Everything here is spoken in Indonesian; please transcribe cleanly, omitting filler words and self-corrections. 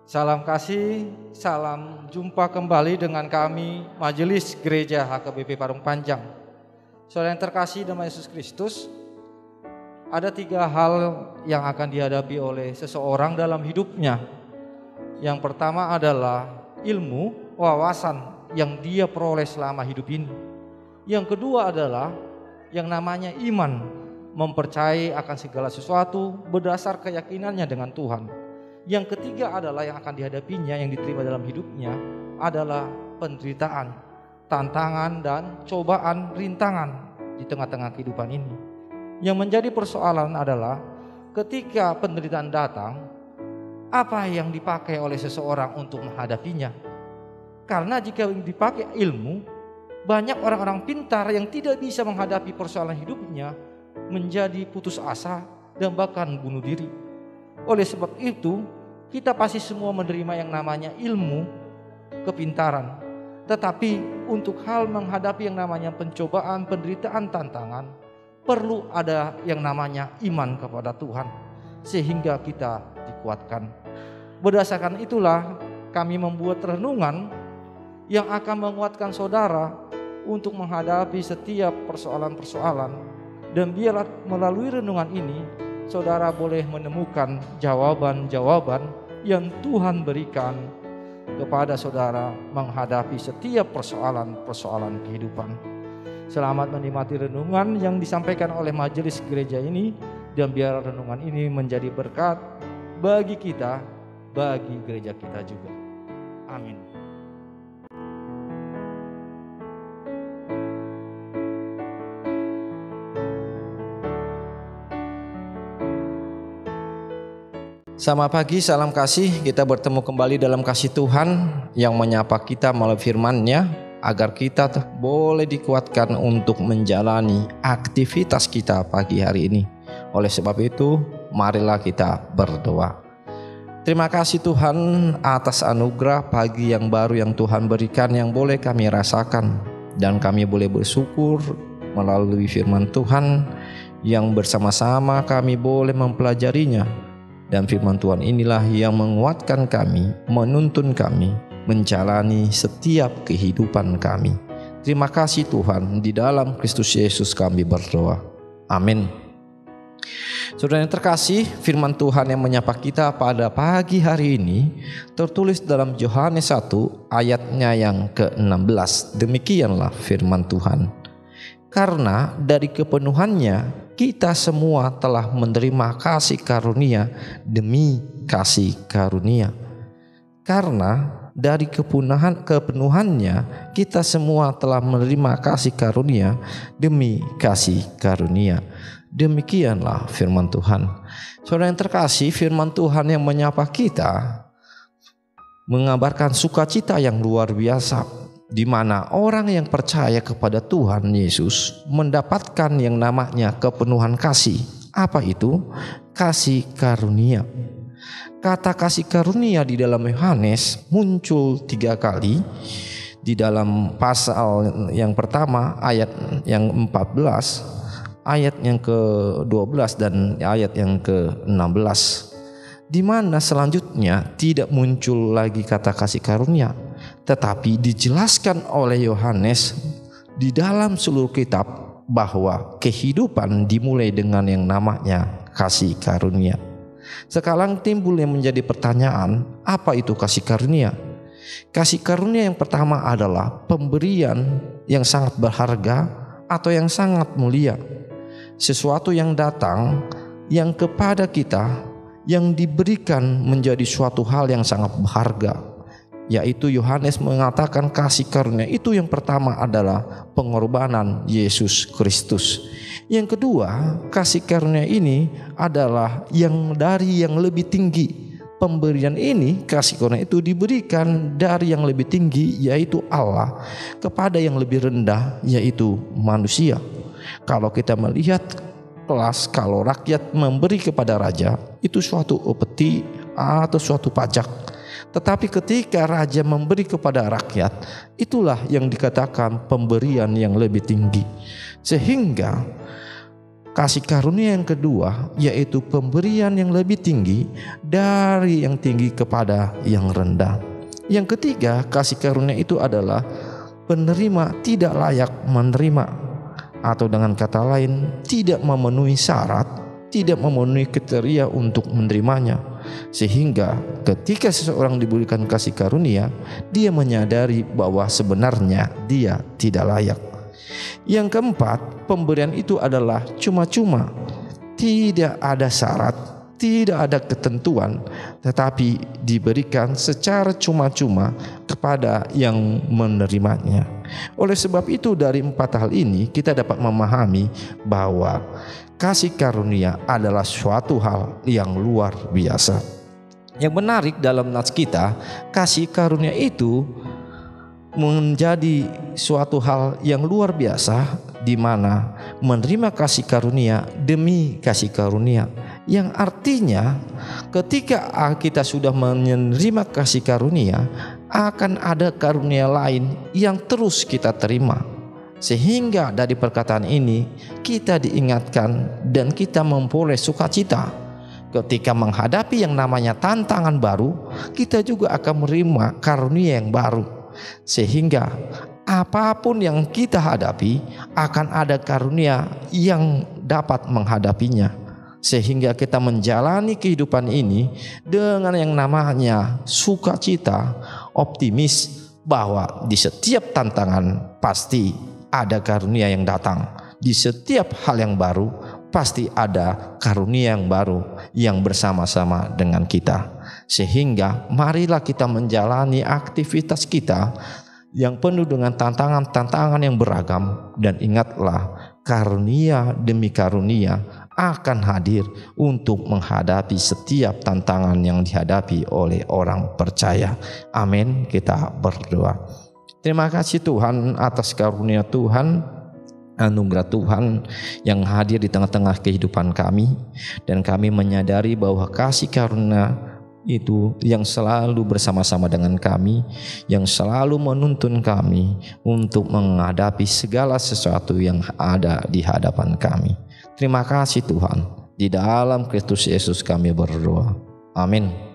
Salam kasih, salam jumpa kembali dengan kami Majelis Gereja HKBP Parung Panjang. Saudara yang terkasih dalam Yesus Kristus, ada 3 hal yang akan dihadapi oleh seseorang dalam hidupnya. Yang pertama adalah ilmu, wawasan yang dia peroleh selama hidup ini. Yang kedua adalah yang namanya iman, mempercayai akan segala sesuatu berdasar keyakinannya dengan Tuhan. Yang ketiga adalah yang akan dihadapinya, yang diterima dalam hidupnya adalah penderitaan, tantangan dan cobaan, rintangan di tengah-tengah kehidupan ini. Yang menjadi persoalan adalah ketika penderitaan datang, apa yang dipakai oleh seseorang untuk menghadapinya. Karena jika dipakai ilmu, banyak orang-orang pintar yang tidak bisa menghadapi persoalan hidupnya menjadi putus asa dan bahkan bunuh diri. Oleh sebab itu, kita pasti semua menerima yang namanya ilmu, kepintaran. Tetapi untuk hal menghadapi yang namanya pencobaan, penderitaan, tantangan, perlu ada yang namanya iman kepada Tuhan, sehingga kita dikuatkan. Berdasarkan itulah kami membuat renungan yang akan menguatkan saudara untuk menghadapi setiap persoalan-persoalan. Dan biarlah melalui renungan ini saudara boleh menemukan jawaban-jawaban yang Tuhan berikan kepada saudara menghadapi setiap persoalan-persoalan kehidupan. Selamat menikmati renungan yang disampaikan oleh majelis gereja ini, dan biar renungan ini menjadi berkat bagi kita, bagi gereja kita juga. Amin. Selamat pagi, salam kasih. Kita bertemu kembali dalam kasih Tuhan yang menyapa kita melalui firman-Nya agar kita boleh dikuatkan untuk menjalani aktivitas kita pagi hari ini. Oleh sebab itu, marilah kita berdoa. Terima kasih Tuhan atas anugerah pagi yang baru yang Tuhan berikan, yang boleh kami rasakan, dan kami boleh bersyukur melalui firman Tuhan yang bersama-sama kami boleh mempelajarinya. Dan firman Tuhan inilah yang menguatkan kami, menuntun kami, menjalani setiap kehidupan kami. Terima kasih Tuhan, di dalam Kristus Yesus kami berdoa. Amin. Saudara yang terkasih, firman Tuhan yang menyapa kita pada pagi hari ini tertulis dalam Yohanes 1 ayatnya yang ke-16. Demikianlah firman Tuhan. Karena dari kepenuhannya kita semua telah menerima kasih karunia demi kasih karunia. Karena dari kepenuhannya kita semua telah menerima kasih karunia demi kasih karunia. Demikianlah firman Tuhan. Saudara yang terkasih, firman Tuhan yang menyapa kita mengabarkan sukacita yang luar biasa, di mana orang yang percaya kepada Tuhan Yesus mendapatkan yang namanya kepenuhan kasih. Apa itu? Kasih karunia. Kata kasih karunia di dalam Yohanes muncul 3 kali. Di dalam pasal yang pertama ayat yang 14, ayat yang ke-12 dan ayat yang ke-16. Di mana selanjutnya tidak muncul lagi kata kasih karunia, tetapi dijelaskan oleh Yohanes di dalam seluruh kitab bahwa kehidupan dimulai dengan yang namanya kasih karunia. Sekarang timbul yang menjadi pertanyaan, apa itu kasih karunia? Kasih karunia yang pertama adalah pemberian yang sangat berharga atau yang sangat mulia. Sesuatu yang datang yang kepada kita yang diberikan menjadi suatu hal yang sangat berharga, yaitu Yohanes mengatakan kasih karunia itu yang pertama adalah pengorbanan Yesus Kristus. Yang kedua, kasih karunia ini adalah yang dari yang lebih tinggi. Pemberian ini, kasih karunia itu diberikan dari yang lebih tinggi, yaitu Allah, kepada yang lebih rendah, yaitu manusia. Kalau kita melihat kelas, kalau rakyat memberi kepada raja, itu suatu upeti atau suatu pajak. Tetapi ketika raja memberi kepada rakyat, itulah yang dikatakan pemberian yang lebih tinggi. Sehingga Kasih karunia yang kedua yaitu pemberian yang lebih tinggi dari yang tinggi kepada yang rendah. Yang ketiga, kasih karunia itu adalah penerima tidak layak menerima, atau dengan kata lain tidak memenuhi syarat, tidak memenuhi kriteria untuk menerimanya. Sehingga ketika seseorang diberikan kasih karunia, dia menyadari bahwa sebenarnya dia tidak layak. Yang keempat, pemberian itu adalah cuma-cuma, tidak ada syarat, tidak ada ketentuan, tetapi diberikan secara cuma-cuma kepada yang menerimanya. Oleh sebab itu, dari 4 hal ini kita dapat memahami bahwa kasih karunia adalah suatu hal yang luar biasa. Yang menarik dalam nats kita, kasih karunia itu menjadi suatu hal yang luar biasa, di mana menerima kasih karunia demi kasih karunia, yang artinya ketika kita sudah menerima kasih karunia, akan ada karunia lain yang terus kita terima. Sehingga dari perkataan ini kita diingatkan dan kita memperoleh sukacita. Ketika menghadapi yang namanya tantangan baru, kita juga akan menerima karunia yang baru. Sehingga apapun yang kita hadapi, akan ada karunia yang dapat menghadapinya. Sehingga kita menjalani kehidupan ini dengan yang namanya sukacita, optimis bahwa di setiap tantangan pasti ada karunia yang datang. Di setiap hal yang baru pasti ada karunia yang baru yang bersama-sama dengan kita. Sehingga marilah kita menjalani aktivitas kita yang penuh dengan tantangan-tantangan yang beragam, dan ingatlah karunia demi karunia akan hadir untuk menghadapi setiap tantangan yang dihadapi oleh orang percaya. Amin. Kita berdoa. Terima kasih Tuhan atas karunia Tuhan, anugerah Tuhan yang hadir di tengah-tengah kehidupan kami, dan kami menyadari bahwa kasih karunia itu yang selalu bersama-sama dengan kami, yang selalu menuntun kami untuk menghadapi segala sesuatu yang ada di hadapan kami. Terima kasih Tuhan. Di dalam Kristus Yesus kami berdoa. Amin.